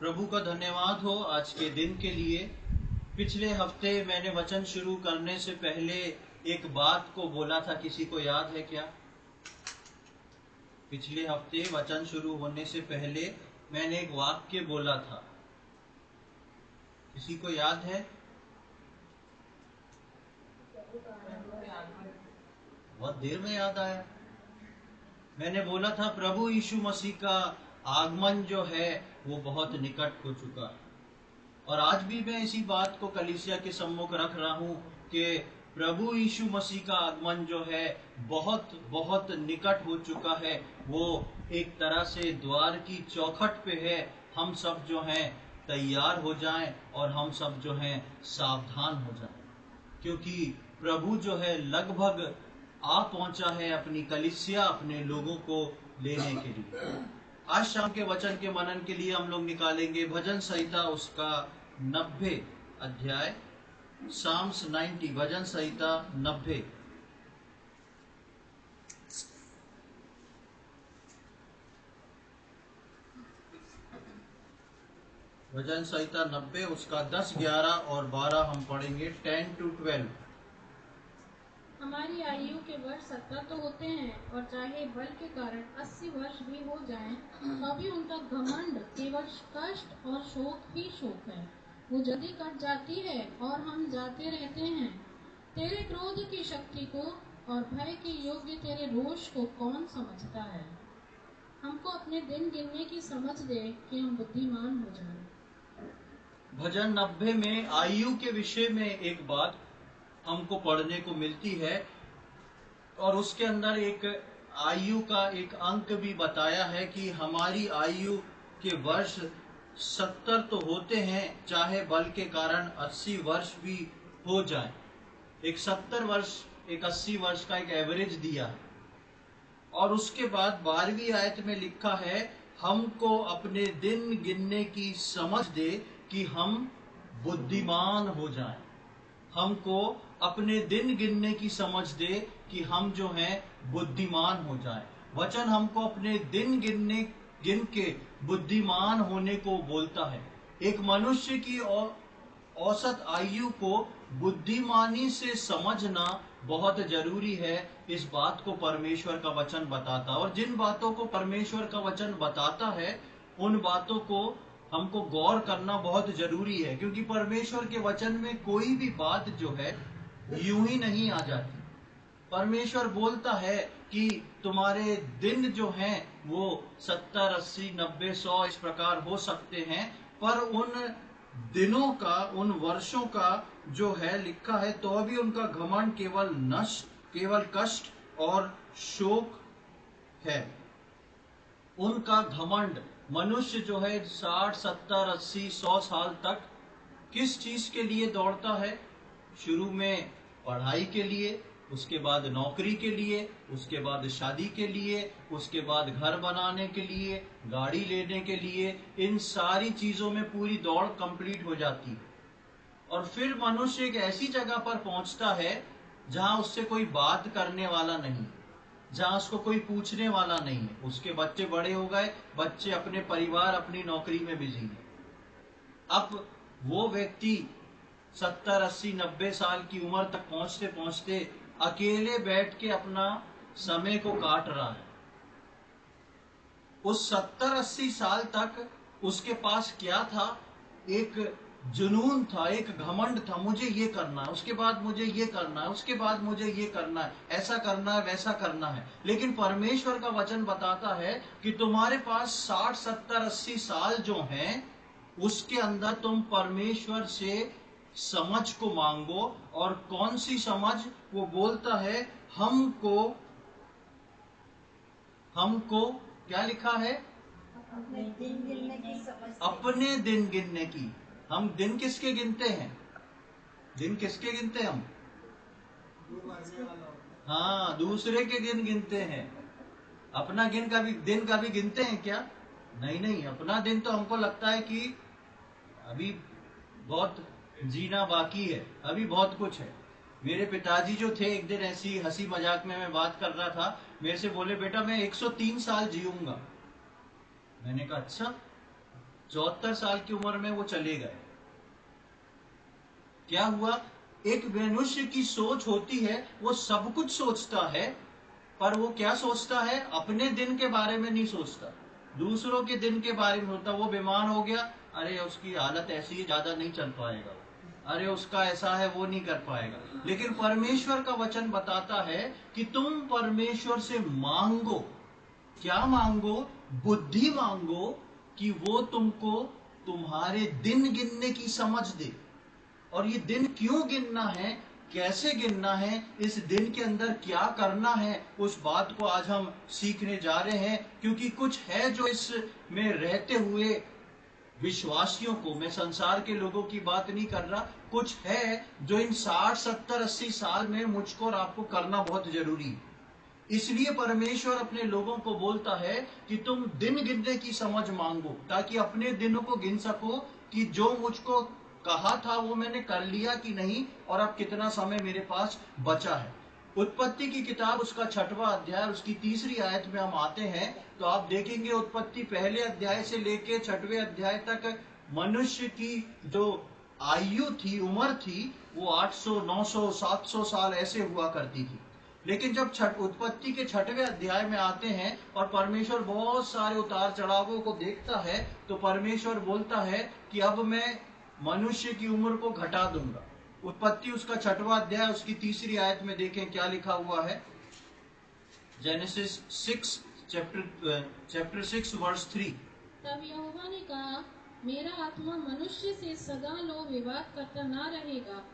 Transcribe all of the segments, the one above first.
प्रभु का धन्यवाद हो आज के दिन के लिए। पिछले हफ्ते मैंने वचन शुरू करने से पहले एक बात को बोला था, किसी को याद है क्या? पिछले हफ्ते वचन शुरू होने से पहले मैंने एक वाक्य बोला था, किसी को याद है? बहुत देर में याद आया। मैंने बोला था प्रभु यीशु मसीह का आगमन जो है वो बहुत निकट हो चुका है, और आज भी मैं इसी बात को कलीसिया के सम्मुख रख रहा हूं कि प्रभु यीशु मसीह का आगमन जो है बहुत बहुत निकट हो चुका है। वो एक तरह से द्वार की चौखट पे है। हम सब जो हैं तैयार हो जाएं और हम सब जो हैं सावधान हो जाएं, क्योंकि प्रभु जो है लगभग आ पहुंचा है अपनी कलीसिया, अपने लोगों को लेने के लिए। आज शाम के वचन के मनन के लिए हम लोग निकालेंगे भजन संहिता उसका 90 अध्याय, साम्स 90, भजन संहिता 90। भजन संहिता 90 उसका 10, 11 और 12 हम पढ़ेंगे, 10 to 12। हमारी आयु के वर्ष 70 तो होते हैं, और चाहे बल के कारण 80 वर्ष भी हो जाएं, तो भी उनका घमंड केवल कष्ट और शोक ही शोक है। वो जल्दी कट जाती है और हम जाते रहते हैं। तेरे क्रोध की शक्ति को और भय के योग्य तेरे रोष को कौन समझता है? हमको अपने दिन गिनने की समझ दे कि हम बुद्धिमान हो जाएं। भजन 90 में आयु के विषय में एक बात हमको पढ़ने को मिलती है, और उसके अंदर एक आयु का एक अंक भी बताया है कि हमारी आयु के वर्ष 70 तो होते हैं, चाहे बल के कारण 80 वर्ष भी हो जाए। एक 70 वर्ष, एक 80 वर्ष का एक एवरेज दिया है। और उसके बाद 12वीं आयत में लिखा है, हमको अपने दिन गिनने की समझ दे कि हम बुद्धिमान हो जाएं। हमको अपने दिन गिनने की समझ दे कि हम जो हैं बुद्धिमान हो जाएं। वचन हमको अपने दिन गिन के बुद्धिमान होने को बोलता है। एक मनुष्य की औसत आयु को बुद्धिमानी से समझना बहुत जरूरी है। इस बात को परमेश्वर का वचन बताता है, और जिन बातों को परमेश्वर का वचन बताता है उन बातों को हमको गौर करना बहुत जरूरी है, क्योंकि परमेश्वर के वचन में कोई भी बात जो है यूं ही नहीं आ जाती। परमेश्वर बोलता है कि तुम्हारे दिन जो हैं वो 70, 80, 90, 100 इस प्रकार हो सकते हैं, पर उन दिनों का, उन वर्षों का जो है लिखा है, तो अभी उनका घमंड केवल कष्ट और शोक है। उनका घमंड, मनुष्य जो है 60, 70, 80, 100 साल तक किस चीज के लिए दौड़ता है? शुरू में पढ़ाई के लिए, उसके बाद नौकरी के लिए, उसके बाद शादी के लिए, उसके बाद घर बनाने के लिए, गाड़ी लेने के लिए। इन सारी चीजों में पूरी दौड़ कंप्लीट हो जाती है, और फिर मनुष्य एक ऐसी जगह पर पहुंचता है जहां उससे कोई बात करने वाला नहीं, जहां उसको कोई पूछने वाला नहीं है। उसके बच्चे बड़े हो गए, बच्चे अपने परिवार, अपनी नौकरी में बिजी हैं। अब वो व्यक्ति 70, 80, 90 साल की उम्र तक पहुंचते पहुंचते अकेले बैठ के अपना समय को काट रहा है। उस 70, 80 साल तक उसके पास क्या था? एक जुनून था, एक घमंड था, मुझे ये करना है, उसके बाद मुझे ये करना है, उसके बाद मुझे ये करना है, ऐसा करना है, वैसा करना है। लेकिन परमेश्वर का वचन बताता है कि तुम्हारे पास 60, 70, 80 साल जो हैं, उसके अंदर तुम परमेश्वर से समझ को मांगो। और कौन सी समझ? वो बोलता है हमको क्या लिखा है? अपने दिन गिनने की समझ। अपने दिन गिनने की। हम दिन किसके गिनते हैं? दिन किसके गिनते हैं हम? हाँ, दूसरे के दिन गिनते हैं। अपना दिन का भी गिनते हैं क्या? नहीं नहीं, अपना दिन तो हमको लगता है कि अभी बहुत जीना बाकी है, अभी बहुत कुछ है। मेरे पिताजी जो थे, एक दिन ऐसी हंसी मजाक में मैं बात कर रहा था, मेरे से बोले बेटा मैं 103 साल जीऊंगा। मैंने कहा अच्छा, 74 साल की उम्र में वो चले गए। क्या हुआ? एक मनुष्य की सोच होती है, वो सब कुछ सोचता है, पर वो क्या सोचता है? अपने दिन के बारे में नहीं सोचता, दूसरों के दिन के बारे में सोचता। वो बीमार हो गया, अरे उसकी हालत ऐसी है, ज्यादा नहीं चल पाएगा, अरे उसका ऐसा है, वो नहीं कर पाएगा। लेकिन परमेश्वर का वचन बताता है कि तुम परमेश्वर से मांगो। क्या मांगो? बुद्धि मांगो कि वो तुमको तुम्हारे दिन गिनने की समझ दे। और ये दिन क्यों गिनना है, कैसे गिनना है, इस दिन के अंदर क्या करना है, उस बात को आज हम सीखने जा रहे हैं। क्योंकि कुछ है जो इसमें रहते हुए विश्वासियों को, मैं संसार के लोगों की बात नहीं कर रहा, कुछ है जो इन 60, 70, 80 साल में मुझको और आपको करना बहुत जरूरी है। इसलिए परमेश्वर अपने लोगों को बोलता है कि तुम दिन गिनने की समझ मांगो, ताकि अपने दिनों को गिन सको कि जो मुझको कहा था वो मैंने कर लिया कि नहीं, और अब कितना समय मेरे पास बचा है। उत्पत्ति की किताब उसका 6वां अध्याय उसकी 3री आयत में हम आते हैं तो आप देखेंगे उत्पत्ति पहले अध्याय से लेके 6वें अध्याय तक मनुष्य की जो आयु थी, उम्र थी, वो 800, 900, 700 साल ऐसे हुआ करती थी। लेकिन जब उत्पत्ति के 6वें अध्याय में आते हैं और परमेश्वर बहुत सारे उतार चढ़ावों को देखता है, तो परमेश्वर बोलता है कि अब मैं मनुष्य की उम्र को घटा दूंगा। उत्पत्ति उसका 6वां अध्याय उसकी 3री आयत में देखें क्या लिखा हुआ है। Genesis 6 chapter 6 verse 3। तब यहोवा ने कहा, मेरा आत्मा मनुष्य से सदा लो विवाद करता ना रहेगा,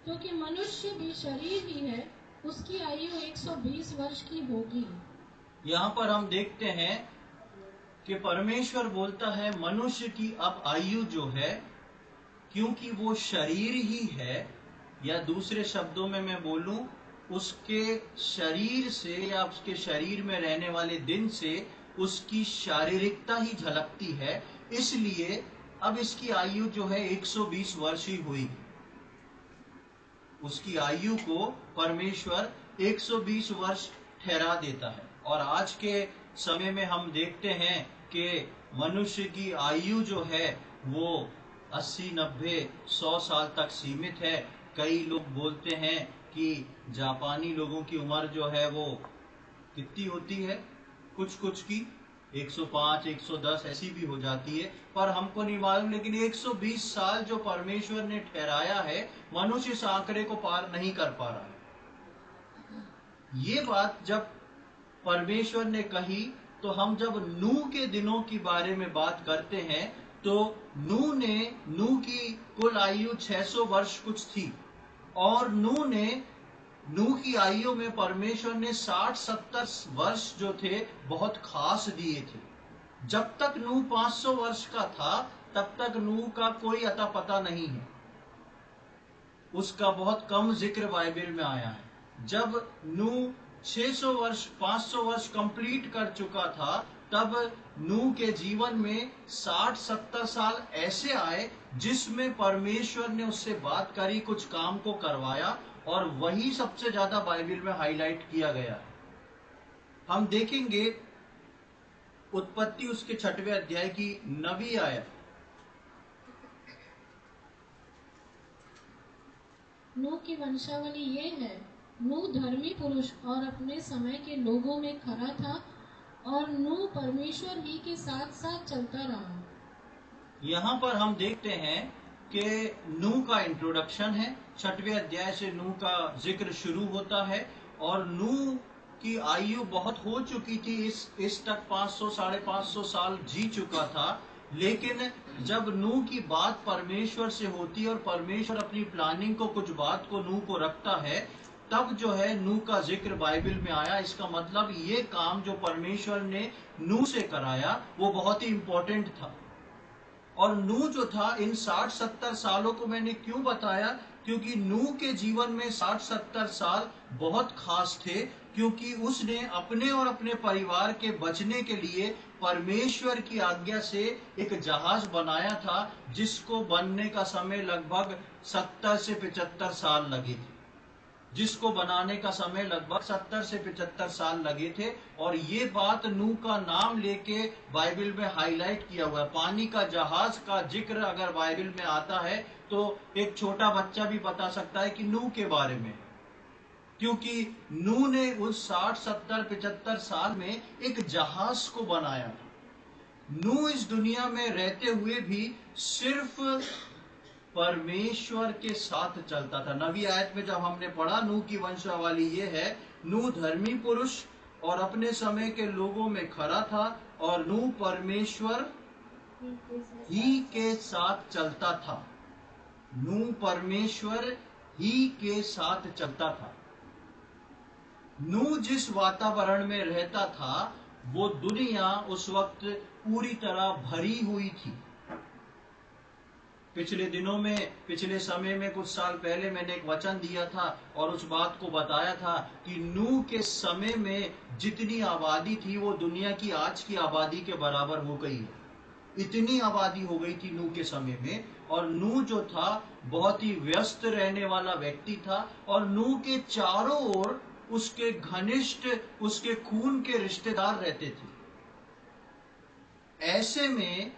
क्योंकि मनुष्य भी शरीर ही है, उसकी आयु 120 वर्ष की होगी। यहाँ पर हम देखते हैं कि परमेश्वर बोलता है मनुष्य की अब आयु जो है, क्योंकि वो शरीर ही है, या दूसरे शब्दों में मैं बोलूं, उसके शरीर से या उसके शरीर में रहने वाले दिन से उसकी शारीरिकता ही झलकती है, इसलिए अब इसकी आयु जो है 120 वर्ष ही हुई। उसकी आयु को परमेश्वर 120 वर्ष ठहरा देता है। और आज के समय में हम देखते हैं कि मनुष्य की आयु जो है वो 80, 90, 100 साल तक सीमित है। कई लोग बोलते हैं कि जापानी लोगों की उम्र जो है वो कितनी होती है, कुछ कुछ की 105, 110 ऐसी भी हो जाती है, पर हमको नहीं मालूम। लेकिन 120 साल जो परमेश्वर ने ठहराया है, मनुष्य इस आंकड़े को पार नहीं कर पा रहा है। ये बात जब परमेश्वर ने कही, तो हम जब नूह के दिनों के बारे में बात करते हैं, तो नूह की कुल आयु 600 वर्ष कुछ थी, और नूह की आयु में परमेश्वर ने 60-70 वर्ष जो थे बहुत खास दिए थे। जब तक नूह 500 वर्ष का था, तब तक नूह का कोई अता पता नहीं है, उसका बहुत कम जिक्र बाइबल में आया है। जब नूह 600 वर्ष 500 वर्ष कंप्लीट कर चुका था, तब नूह के जीवन में 60-70 साल ऐसे आए जिसमें परमेश्वर ने उससे बात करी, कुछ काम को करवाया, और वही सबसे ज्यादा बाइबल में हाईलाइट किया गया है। हम देखेंगे उत्पत्ति उसके 6वें अध्याय की 9वीं आयत। नूह की वंशावली ये है, नूह धर्मी पुरुष और अपने समय के लोगों में खरा था, और नूह परमेश्वर ही के साथ साथ चलता रहा। यहाँ पर हम देखते हैं कि नूह का इंट्रोडक्शन है, 6वें अध्याय से नूह का जिक्र शुरू होता है, और नूह की आयु बहुत हो चुकी थी, इस तक 500, 550 साल जी चुका था। लेकिन जब नूह की बात परमेश्वर से होती है और परमेश्वर अपनी प्लानिंग को, कुछ बात को नूह को रखता है, तब जो है नूह का जिक्र बाइबल में आया। इसका मतलब ये काम जो परमेश्वर ने नूह से कराया वो बहुत ही इंपॉर्टेंट था। और नूह जो था, इन 60-70 सालों को मैंने क्यों बताया, क्योंकि नूह के जीवन में 60-70 साल बहुत खास थे, क्योंकि उसने अपने और अपने परिवार के बचने के लिए परमेश्वर की आज्ञा से एक जहाज बनाया था, जिसको बनने का समय लगभग 70 से 75 साल लगे थे। जिसको बनाने का समय लगभग 70 से 75 साल लगे थे। और ये बात नूह का नाम लेके बाइबल में हाईलाइट किया हुआ है। पानी का जहाज का जिक्र अगर बाइबल में आता है तो एक छोटा बच्चा भी बता सकता है कि नूह के बारे में, क्योंकि नूह ने उस 60, 70, 75 साल में एक जहाज को बनाया। नूह इस दुनिया में रहते हुए भी सिर्फ परमेश्वर के साथ चलता था। नवी आयत में जब हमने पढ़ा नूह की वंशावली ये है, नूह धर्मी पुरुष और अपने समय के लोगों में खरा था और नूह परमेश्वर ही के साथ चलता था। नूह परमेश्वर ही के साथ चलता था। नूह जिस वातावरण में रहता था वो दुनिया उस वक्त पूरी तरह भरी हुई थी। पिछले दिनों में, पिछले समय में, कुछ साल पहले मैंने एक वचन दिया था और उस बात को बताया था कि नूह के समय में जितनी आबादी थी वो दुनिया की आज की आबादी के बराबर हो गई है। इतनी आबादी हो गई थी नूह के समय में। और नूह जो था बहुत ही व्यस्त रहने वाला व्यक्ति था और नूह के चारों ओर उसके घनिष्ठ, उसके खून के रिश्तेदार रहते थे। ऐसे में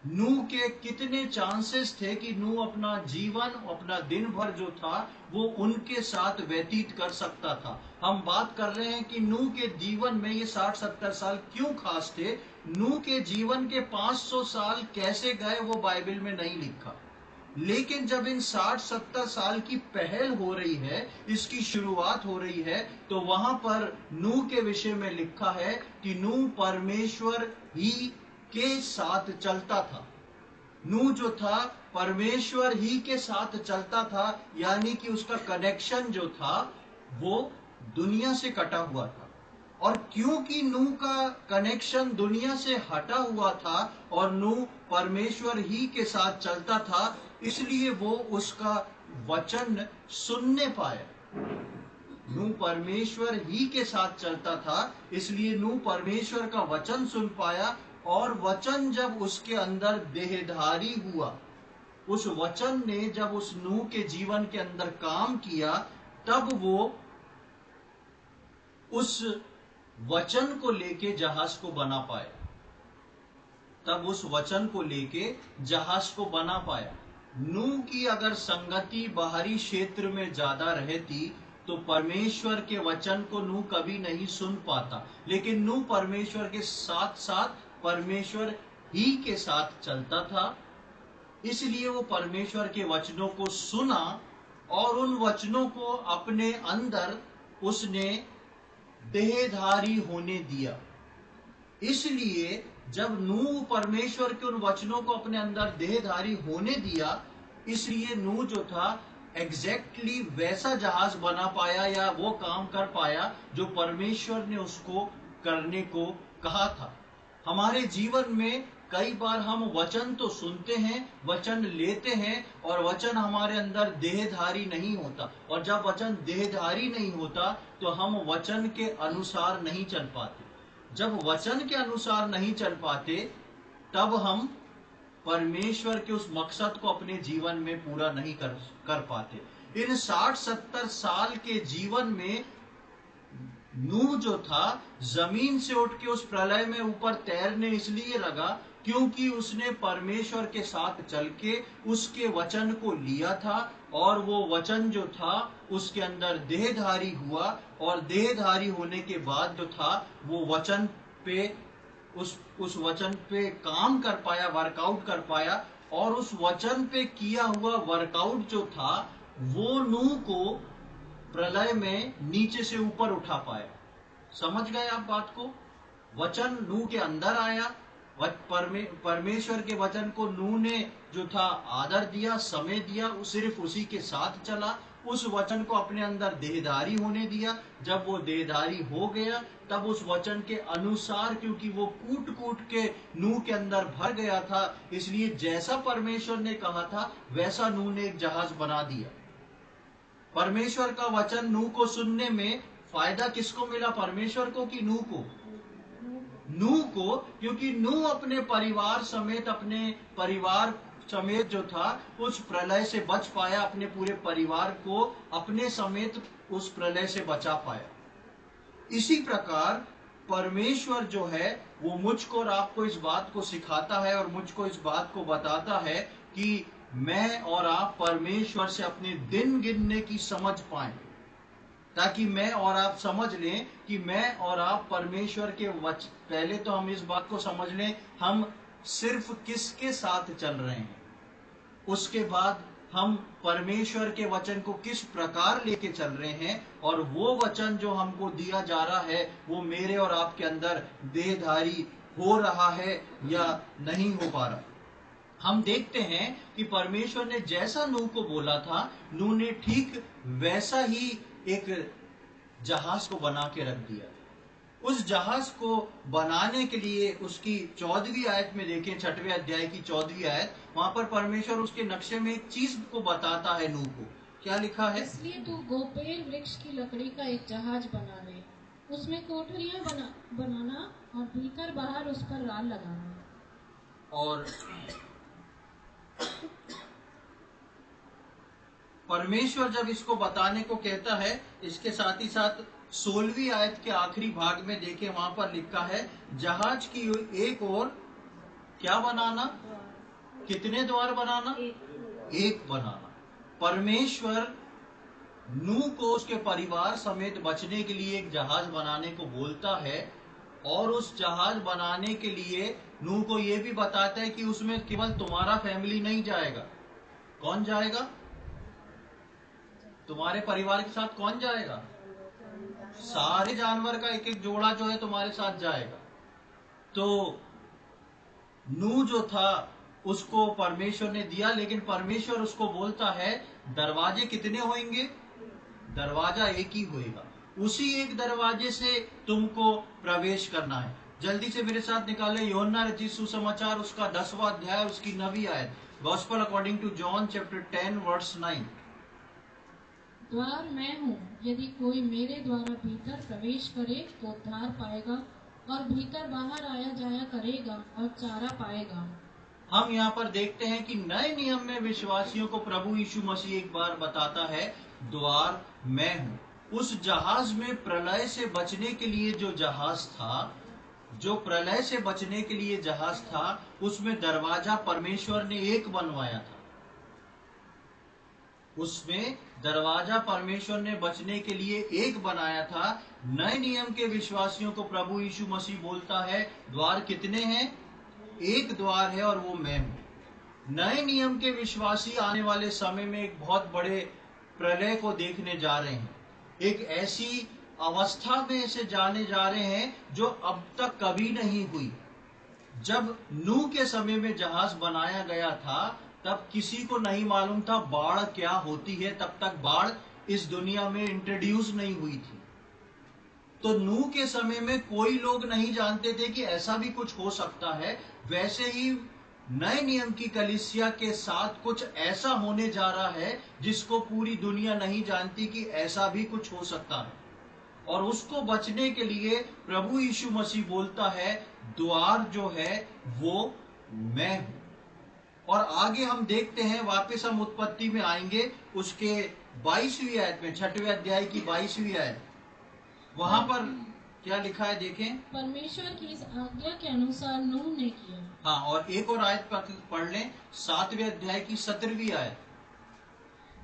नूह के कितने चांसेस थे कि नूह अपना जीवन, अपना दिन भर जो था वो उनके साथ व्यतीत कर सकता था। हम बात कर रहे हैं कि नूह के जीवन में ये 60-70 साल क्यों खास थे। नूह के जीवन के 500 साल कैसे गए वो बाइबल में नहीं लिखा, लेकिन जब इन 60-70 साल की पहल हो रही है, इसकी शुरुआत हो रही है, तो वहां पर नूह के विषय में लिखा है कि नूह परमेश्वर ही के साथ चलता था। नूह जो था परमेश्वर ही के साथ चलता था, यानी कि उसका कनेक्शन जो था वो दुनिया से कटा हुआ था। और क्योंकि नूह का कनेक्शन दुनिया से हटा हुआ था और नूह परमेश्वर ही के साथ चलता था, इसलिए वो उसका वचन सुनने पाया। नूह परमेश्वर ही के साथ चलता था, इसलिए नूह परमेश्वर का वचन सुन पाया। और वचन जब उसके अंदर देहधारी हुआ, उस वचन ने जब उस नूह के जीवन के अंदर काम किया, तब वो उस वचन को लेके जहाज को बना पाया। तब उस वचन को लेके जहाज को बना पाया। नूह की अगर संगति बाहरी क्षेत्र में ज्यादा रहती तो परमेश्वर के वचन को नूह कभी नहीं सुन पाता। लेकिन नूह परमेश्वर के साथ साथ परमेश्वर ही के साथ चलता था, इसलिए वो परमेश्वर के वचनों को सुना और उन वचनों को अपने अंदर उसने देहधारी होने दिया। इसलिए जब नूह परमेश्वर के उन वचनों को अपने अंदर देहधारी होने दिया, इसलिए नूह जो था एग्जैक्टली वैसा जहाज बना पाया या वो काम कर पाया जो परमेश्वर ने उसको करने को कहा था। हमारे जीवन में कई बार हम वचन तो सुनते हैं, वचन लेते हैं और वचन हमारे अंदर देहधारी नहीं होता। और जब वचन देहधारी नहीं होता तो हम वचन के अनुसार नहीं चल पाते। जब वचन के अनुसार नहीं चल पाते तब हम परमेश्वर के उस मकसद को अपने जीवन में पूरा नहीं कर पाते। इन 60-70 साल के जीवन में नूह जो था जमीन से उठ के उस प्रलय में ऊपर तैरने इसलिए लगा क्योंकि उसने परमेश्वर के साथ चल के उसके वचन को लिया था और वो वचन जो था उसके अंदर देहधारी हुआ और देहधारी होने के बाद जो था वो वचन पे उस वचन पे काम कर पाया, वर्कआउट कर पाया। और उस वचन पे किया हुआ वर्कआउट जो था वो नूह को प्रलय में नीचे से ऊपर उठा पाया। समझ गए आप बात को? वचन नूह के अंदर आया, परमेश्वर के वचन को नूह ने जो था आदर दिया, समय दिया, सिर्फ उसी के साथ चला, उस वचन को अपने अंदर देहधारी होने दिया। जब वो देहधारी हो गया तब उस वचन के अनुसार, क्योंकि वो कूट कूट के नूह के अंदर भर गया था, इसलिए जैसा परमेश्वर ने कहा था वैसा नूह ने एक जहाज बना दिया। परमेश्वर का वचन नूह को सुनने में फायदा किसको मिला, परमेश्वर को कि नूह को? नूह को, क्योंकि नूह अपने परिवार समेत, अपने परिवार समेत जो था उस प्रलय से बच पाया, अपने पूरे परिवार को अपने समेत उस प्रलय से बचा पाया। इसी प्रकार परमेश्वर जो है वो मुझको और आपको इस बात को सिखाता है और मुझको इस बात को बताता है कि मैं और आप परमेश्वर से अपने दिन गिनने की समझ पाएं, ताकि मैं और आप समझ लें कि मैं और आप परमेश्वर के पहले तो हम इस बात को समझ लें हम सिर्फ किसके साथ चल रहे हैं, उसके बाद हम परमेश्वर के वचन को किस प्रकार लेके चल रहे हैं, और वो वचन जो हमको दिया जा रहा है वो मेरे और आपके अंदर देहधारी हो रहा है या नहीं हो पा रहा। हम देखते हैं कि परमेश्वर ने जैसा नूह को बोला था, नूह ने ठीक वैसा ही एक जहाज को बना के रख दिया। उस जहाज को बनाने के लिए उसकी 14वीं आयत में देखें, 6वें अध्याय की 14वीं आयत, वहां पर परमेश्वर उसके नक्शे में एक चीज को बताता है नूह को। क्या लिखा है? इसलिए तू गोपेर वृक्ष की लकड़ी का एक जहाज बना ले, उसमें कोठरियां बनाना और भीतर बाहर उस पर राल लगाना। और परमेश्वर जब इसको बताने को कहता है, इसके साथ ही साथ 16वीं आयत के आखिरी भाग में देखें, वहां पर लिखा है जहाज की एक ओर क्या बनाना, कितने द्वार बनाना? एक बनाना। परमेश्वर नूह को उसके परिवार समेत बचने के लिए एक जहाज बनाने को बोलता है, और उस जहाज बनाने के लिए नूह को यह भी बताता है कि उसमें केवल तुम्हारा फैमिली नहीं जाएगा। कौन जाएगा? तुम्हारे परिवार के साथ कौन जाएगा? सारे जानवर का एक एक जोड़ा जो है तुम्हारे साथ जाएगा। तो नूह जो था उसको परमेश्वर ने दिया, लेकिन परमेश्वर उसको बोलता है दरवाजे कितने होंगे? दरवाजा एक ही होएगा, उसी एक दरवाजे से तुमको प्रवेश करना है। जल्दी से मेरे साथ निकाले यूहन्ना रचित सुसमाचार उसका 10वां अध्याय उसकी 9वीं आयत। Gospel according to John chapter 10 verse 9। द्वार मैं हूँ, यदि कोई मेरे द्वारा भीतर प्रवेश करे तो उद्धार पाएगा और भीतर बाहर आया जाया करेगा और चारा पाएगा। हम यहाँ पर देखते हैं कि नए नियम में विश्वासियों को प्रभु यीशु मसीह एक बार बताता है द्वार मैं हूँ। उस जहाज में प्रलय से बचने के लिए जो जहाज था, जो प्रलय से बचने के लिए जहाज था, उसमें दरवाजा परमेश्वर ने एक बनवाया था। उसमें दरवाजा परमेश्वर ने बचने के लिए एक बनाया था। नए नियम के विश्वासियों को प्रभु यीशु मसीह बोलता है द्वार कितने हैं? एक द्वार है और वो मैं हूं। नए नियम के विश्वासी आने वाले समय में एक बहुत बड़े प्रलय को देखने जा रहे हैं। एक ऐसी अवस्था में से जाने जा रहे हैं जो अब तक कभी नहीं हुई। जब नूह के समय में जहाज बनाया गया था तब किसी को नहीं मालूम था बाढ़ क्या होती है, तब तक बाढ़ इस दुनिया में इंट्रोड्यूस नहीं हुई थी। तो नूह के समय में कोई लोग नहीं जानते थे कि ऐसा भी कुछ हो सकता है। वैसे ही नए नियम की कलीसिया के साथ कुछ ऐसा होने जा रहा है जिसको पूरी दुनिया नहीं जानती कि ऐसा भी कुछ हो सकता है, और उसको बचने के लिए प्रभु यीशु मसीह बोलता है द्वार जो है वो मैं हूं। और आगे हम देखते हैं, वापस हम उत्पत्ति में आएंगे उसके 22वीं आयत में, 6वें अध्याय की 22वीं आयत। वहां पर क्या लिखा है देखें। परमेश्वर की इस आज्ञा के अनुसार नूह ने किया। हाँ, और एक और आयत पढ़ लें, 7वें अध्याय की 17वीं आयत।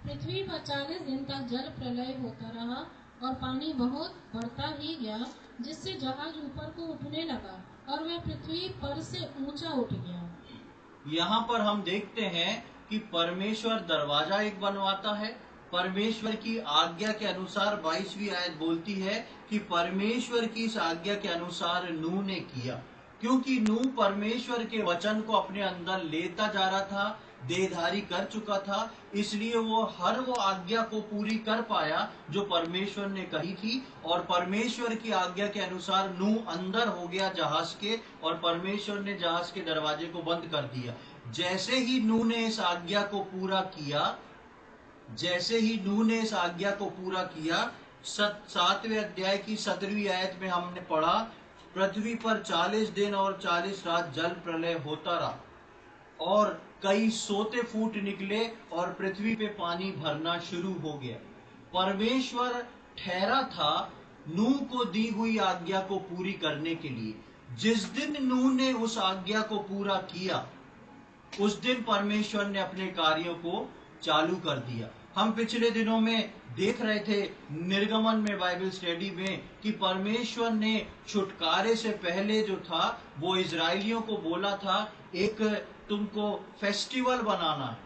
पृथ्वी पर 40 दिन तक जल प्रलय होता रहा और पानी बहुत बढ़ता ही गया, जिससे जहाज ऊपर को उठने लगा और वह पृथ्वी पर से ऊंचा उठ गया। यहाँ पर हम देखते हैं कि परमेश्वर दरवाजा एक बनवाता है। परमेश्वर की आज्ञा के अनुसार 22वीं आयत बोलती है कि परमेश्वर की इस आज्ञा के अनुसार नूह ने किया, क्योंकि नूह परमेश्वर के वचन को अपने अंदर लेता जा रहा था, देहधारी कर चुका था, इसलिए वो हर वो आज्ञा को पूरी कर पाया जो परमेश्वर ने कही थी। और परमेश्वर की आज्ञा के अनुसार नूह अंदर हो गया जहाज के, और परमेश्वर ने जहाज के दरवाजे को बंद कर दिया। जैसे ही नूह ने इस आज्ञा को पूरा किया, जैसे ही नूह ने इस आज्ञा को पूरा किया, 7वें अध्याय की 17वीं आयत में हमने पढ़ा, पृथ्वी पर 40 दिन और 40 रात जल प्रलय होता रहा। और कई सोते फूट निकले और पृथ्वी पे पानी भरना शुरू हो गया। परमेश्वर ठहरा था नूह को दी हुई आज्ञा को पूरी करने के लिए। जिस दिन नूह ने उस आज्ञा को पूरा किया, उस दिन परमेश्वर ने अपने कार्यों को चालू कर दिया। हम पिछले दिनों में देख रहे थे निर्गमन में, बाइबल स्टडी में, कि परमेश्वर ने छुटकारे से पहले जो था वो इजरायलियों को बोला था एक तुमको फेस्टिवल बनाना है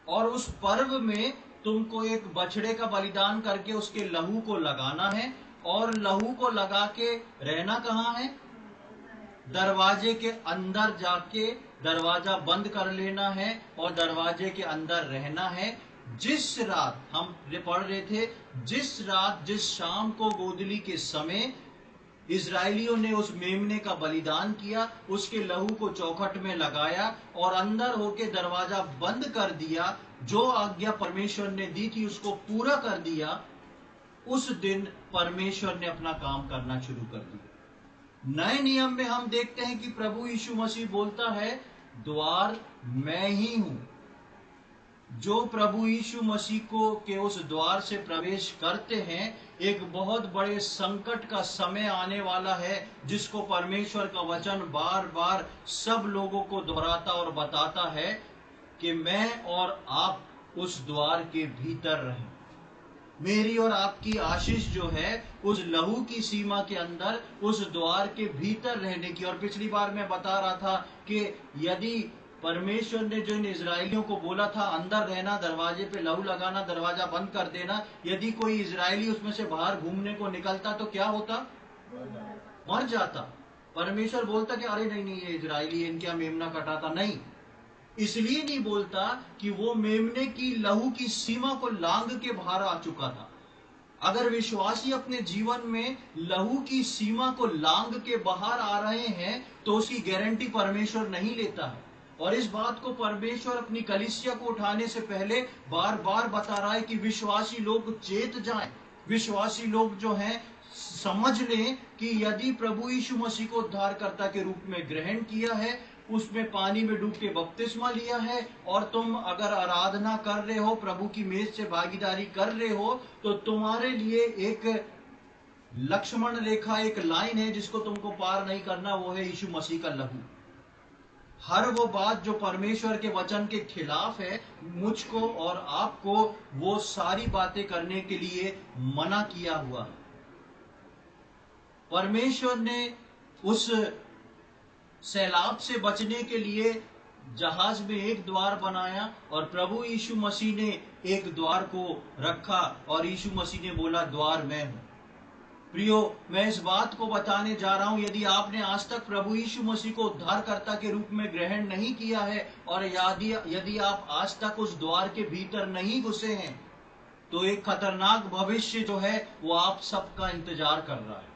और उस पर्व में तुमको एक बछड़े का बलिदान करके उसके लहू को लगाना है। और लहू को लगा के रहना कहाँ है? दरवाजे के अंदर जाके दरवाजा बंद कर लेना है और दरवाजे के अंदर रहना है। जिस रात हम पढ़ रहे थे, जिस शाम को गोदली के समय इजरायलियों ने उस मेमने का बलिदान किया, उसके लहू को चौखट में लगाया और अंदर होके दरवाजा बंद कर दिया, जो आज्ञा परमेश्वर ने दी थी उसको पूरा कर दिया, उस दिन परमेश्वर ने अपना काम करना शुरू कर दिया। नए नियम में हम देखते हैं कि प्रभु यीशु मसीह बोलता है, द्वार मैं ही हूं। जो प्रभु यीशु मसीह को के उस द्वार से प्रवेश करते हैं, एक बहुत बड़े संकट का समय आने वाला है, जिसको परमेश्वर का वचन बार बार सब लोगों को दोहराता और बताता है कि मैं और आप उस द्वार के भीतर रहें। मेरी और आपकी आशीष जो है उस लहू की सीमा के अंदर, उस द्वार के भीतर रहने की। और पिछली बार मैं बता रहा था कि यदि परमेश्वर ने जो इन इजरायलियों को बोला था अंदर रहना, दरवाजे पे लहू लगाना, दरवाजा बंद कर देना, यदि कोई इजरायली उसमें से बाहर घूमने को निकलता तो क्या होता? मर जाता। परमेश्वर बोलता कि अरे नहीं नहीं, ये इजरायली, इनके यहाँ मेमना कटाता नहीं। इसलिए नहीं बोलता कि वो मेमने की लहू की सीमा को लांग के बाहर आ चुका था। अगर विश्वासी अपने जीवन में लहू की सीमा को लांग के बाहर आ रहे हैं तो उसकी गारंटी परमेश्वर नहीं लेता है। और इस बात को परमेश्वर अपनी कलीसिया को उठाने से पहले बार बार बता रहा है कि विश्वासी लोग चेत जाएं, विश्वासी लोग जो हैं समझ लें कि यदि प्रभु यीशु मसीह को उद्धारकर्ता के रूप में ग्रहण किया है, उसमें पानी में डूब के बपतिस्मा लिया है, और तुम अगर आराधना कर रहे हो, प्रभु की मेज से भागीदारी कर रहे हो, तो तुम्हारे लिए एक लक्ष्मण रेखा, एक लाइन है जिसको तुमको पार नहीं करना, वो है यीशु मसीह का लहू। हर वो बात जो परमेश्वर के वचन के खिलाफ है, मुझको और आपको वो सारी बातें करने के लिए मना किया हुआ है। परमेश्वर ने उस सैलाब से बचने के लिए जहाज में एक द्वार बनाया और प्रभु यीशु मसीह ने एक द्वार को रखा और यीशु मसीह ने बोला, द्वार मैं हूं। प्रियो, मैं इस बात को बताने जा रहा हूं, यदि आपने आज तक प्रभु यीशु मसीह को उद्धारकर्ता के रूप में ग्रहण नहीं किया है और यदि आप आज तक उस द्वार के भीतर नहीं घुसे हैं, तो एक खतरनाक भविष्य जो है वो आप सबका इंतजार कर रहा है।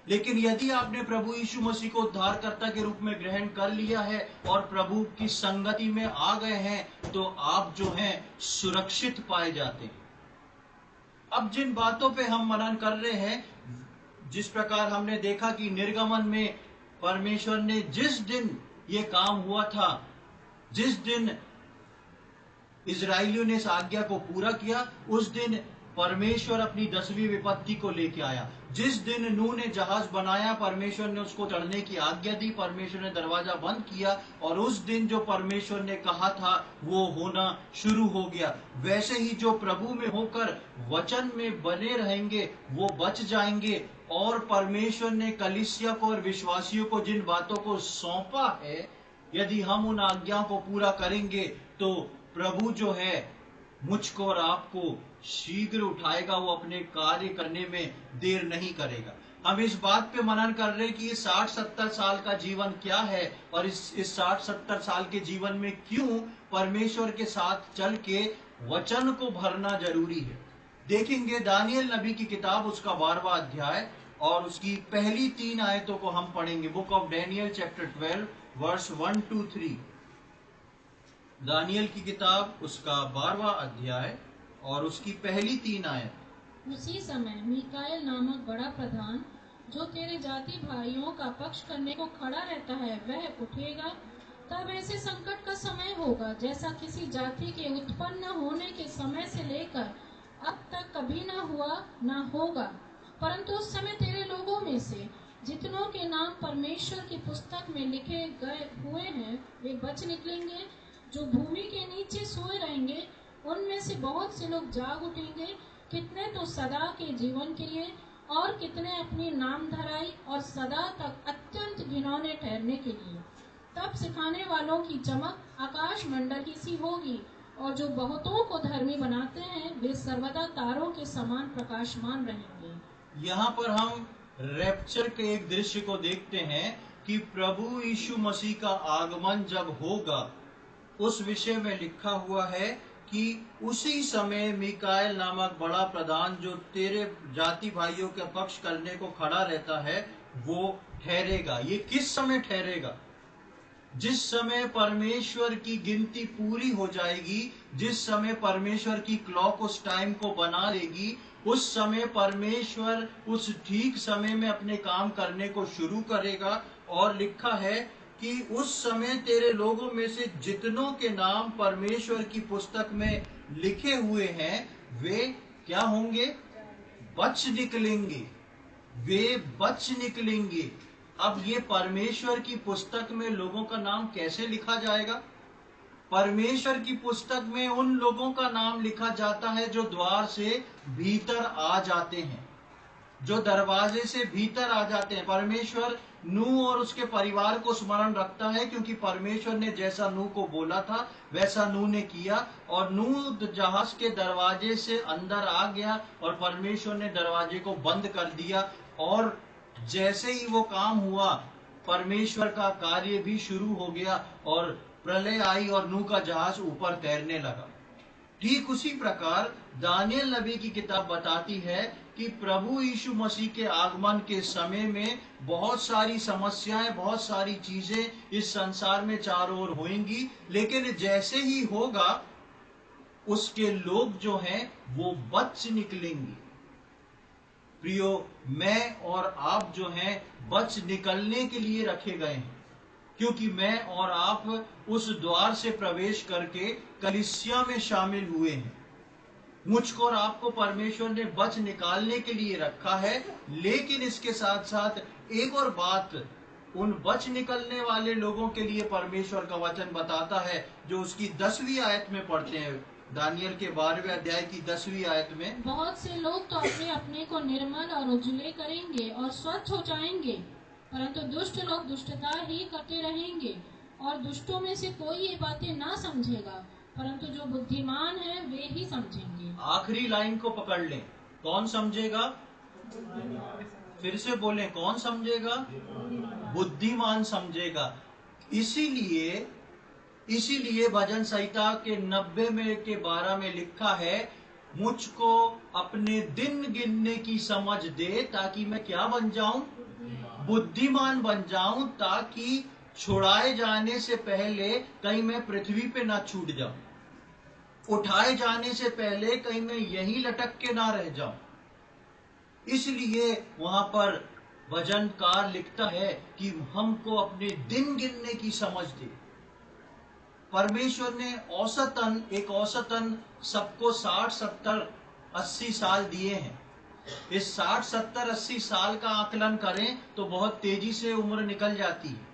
लेकिन यदि आपने प्रभु यीशु मसीह को उद्धारकर्ता के रूप में ग्रहण कर लिया है और प्रभु की संगति में आ गए हैं, तो आप जो हैं सुरक्षित पाए जाते हैं। अब जिन बातों पे हम मनन कर रहे हैं, जिस प्रकार हमने देखा कि निर्गमन में परमेश्वर ने जिस दिन ये काम हुआ था, जिस दिन इजरायलियों ने इस आज्ञा को पूरा किया, उस दिन परमेश्वर अपनी 10वीं विपत्ति को लेके आया। जिस दिन नूह ने जहाज बनाया, परमेश्वर ने उसको चढ़ने की आज्ञा दी, परमेश्वर ने दरवाजा बंद किया, और उस दिन जो परमेश्वर ने कहा था वो होना शुरू हो गया। वैसे ही जो प्रभु में होकर वचन में बने रहेंगे वो बच जाएंगे, और परमेश्वर ने कलीसिया को और विश्वासियों को जिन बातों को सौंपा है, यदि हम उन आज्ञाओं को पूरा करेंगे तो प्रभु जो है मुझको और आपको शीघ्र उठाएगा, वो अपने कार्य करने में देर नहीं करेगा। हम इस बात पे मनन कर रहे हैं कि ये 60-70 साल का जीवन क्या है, और इस 60-70 साल के जीवन में क्यों परमेश्वर के साथ चल के वचन को भरना जरूरी है। देखेंगे दानियल नबी की किताब, उसका 12वां अध्याय और उसकी पहली 3 आयतों को हम पढ़ेंगे। Book of Daniel chapter 12 verse 1 to 3। दानियल की किताब, उसका 12वां अध्याय और उसकी पहली 3 आयत। उसी समय मीकाएल नामक बड़ा प्रधान, जो तेरे जाति भाइयों का पक्ष करने को खड़ा रहता है, वह उठेगा तब ऐसे संकट का समय होगा जैसा किसी जाति के उत्पन्न होने के समय से लेकर अब तक कभी न हुआ न होगा। परंतु उस समय तेरे लोगों में से जितनों के नाम परमेश्वर की पुस्तक में लिखे गए हुए हैं वे बच निकलेंगे। जो भूमि के नीचे सोए रहेंगे उनमें से बहुत से लोग जाग उठेंगे, कितने तो सदा के जीवन के लिए और कितने अपनी नाम धराई और सदा तक अत्यंत घिनौने ठहरने के लिए। तब सिखाने वालों की चमक आकाश मंडल की सी होगी और जो बहुतों को धर्मी बनाते हैं वे सर्वदा तारों के समान प्रकाशमान रहेंगे। यहाँ पर हम रैप्चर के एक दृश्य को देखते हैं कि प्रभु यीशु मसीह का आगमन जब होगा उस विषय में लिखा हुआ है कि उसी समय मिकाएल नामक बड़ा प्रधान जो तेरे जाति भाइयों के पक्ष करने को खड़ा रहता है वो ठहरेगा। ये किस समय ठहरेगा? जिस समय परमेश्वर की गिनती पूरी हो जाएगी, जिस समय परमेश्वर की क्लॉक उस टाइम को बना लेगी, उस समय परमेश्वर उस ठीक समय में अपने काम करने को शुरू करेगा। और लिखा है कि उस समय तेरे लोगों में से जितनों के नाम परमेश्वर की पुस्तक में लिखे हुए हैं वे क्या होंगे? बच निकलेंगे। वे बच निकलेंगे। अब ये परमेश्वर की पुस्तक में लोगों का नाम कैसे लिखा जाएगा? परमेश्वर की पुस्तक में उन लोगों का नाम लिखा जाता है जो द्वार से भीतर आ जाते हैं, जो दरवाजे से भीतर आ जाते हैं। परमेश्वर नूह और उसके परिवार को स्मरण रखता है क्योंकि परमेश्वर ने जैसा नूह को बोला था वैसा नूह ने किया और नूह जहाज के दरवाजे से अंदर आ गया और परमेश्वर ने दरवाजे को बंद कर दिया। और जैसे ही वो काम हुआ परमेश्वर का कार्य भी शुरू हो गया और प्रलय आई और नूह का जहाज ऊपर तैरने लगा। ठीक उसी प्रकार दानियल नबी की किताब बताती है कि प्रभु यीशु मसीह के आगमन के समय में बहुत सारी समस्याएं, बहुत सारी चीजें इस संसार में चारों ओर होंगी, लेकिन जैसे ही होगा उसके लोग जो हैं वो बच निकलेंगे। प्रियो, मैं और आप जो हैं बच निकलने के लिए रखे गए हैं, क्योंकि मैं और आप उस द्वार से प्रवेश करके कलीसिया में शामिल हुए हैं। मुझको और आपको परमेश्वर ने बच निकालने के लिए रखा है। लेकिन इसके साथ साथ एक और बात उन बच निकलने वाले लोगों के लिए परमेश्वर का वचन बताता है जो उसकी 10वीं आयत में पढ़ते हैं। दानियल के 12वें अध्याय की 10वीं आयत में, बहुत से लोग तो अपने अपने को निर्मल और उजले करेंगे और स्वच्छ हो जाएंगे, परंतु दुष्ट लोग दुष्टता ही करते रहेंगे और दुष्टों में से कोई ये बातें ना समझेगा, परंतु जो बुद्धिमान है वे ही समझेंगे। आखिरी लाइन को पकड़ लें, कौन समझेगा? फिर से बोलें, कौन समझेगा? बुद्धिमान समझेगा। इसीलिए भजन संहिता के 90 में के 12 में लिखा है, मुझको अपने दिन गिनने की समझ दे ताकि मैं क्या बन जाऊं? बुद्धिमान बन जाऊं, ताकि छुड़ाए जाने से पहले कहीं मैं पृथ्वी पे ना छूट जाऊं, उठाए जाने से पहले कहीं मैं यहीं लटक के ना रह जाऊं। इसलिए वहां पर भजनकार लिखता है कि हमको अपने दिन गिनने की समझ दे। परमेश्वर ने औसतन सबको 60, 70, 80 साल दिए हैं। इस 60, 70, 80 साल का आकलन करें तो बहुत तेजी से उम्र निकल जाती है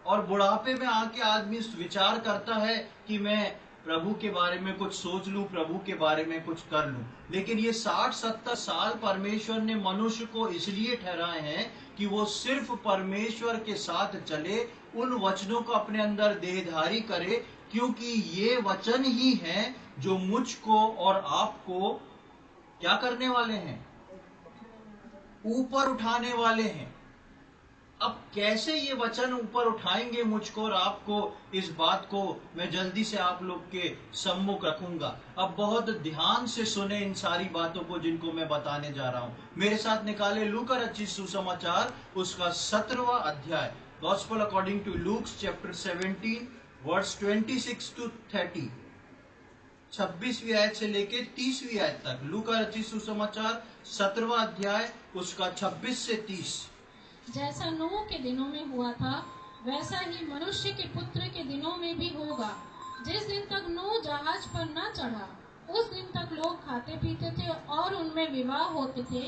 और बुढ़ापे में आके आदमी विचार करता है कि मैं प्रभु के बारे में कुछ सोच लूं, प्रभु के बारे में कुछ कर लूं। लेकिन ये 60, 70 साल परमेश्वर ने मनुष्य को इसलिए ठहराए हैं कि वो सिर्फ परमेश्वर के साथ चले, उन वचनों को अपने अंदर देहधारी करे, क्योंकि ये वचन ही हैं जो मुझको और आपको क्या करने वाले हैं? ऊपर उठाने वाले हैं। अब कैसे ये वचन ऊपर उठाएंगे मुझको और आपको, इस बात को मैं जल्दी से आप लोग के सम्मुख रखूंगा। अब बहुत ध्यान से सुने इन सारी बातों को जिनको मैं बताने जा रहा हूं। मेरे साथ निकाले लूका रचित सुसमाचार उसका 17वां अध्याय, gospel according to Luke chapter 17 verse 26 to 30, 26वीं आयत से लेके 30वीं आयत तक। लूका रचित सुसमाचार 17वां अध्याय उसका 26 से 30। जैसा नूह के दिनों में हुआ था वैसा ही मनुष्य के पुत्र के दिनों में भी होगा। जिस दिन तक नूह जहाज पर न चढ़ा, उस दिन तक लोग खाते पीते थे और उनमें विवाह होते थे।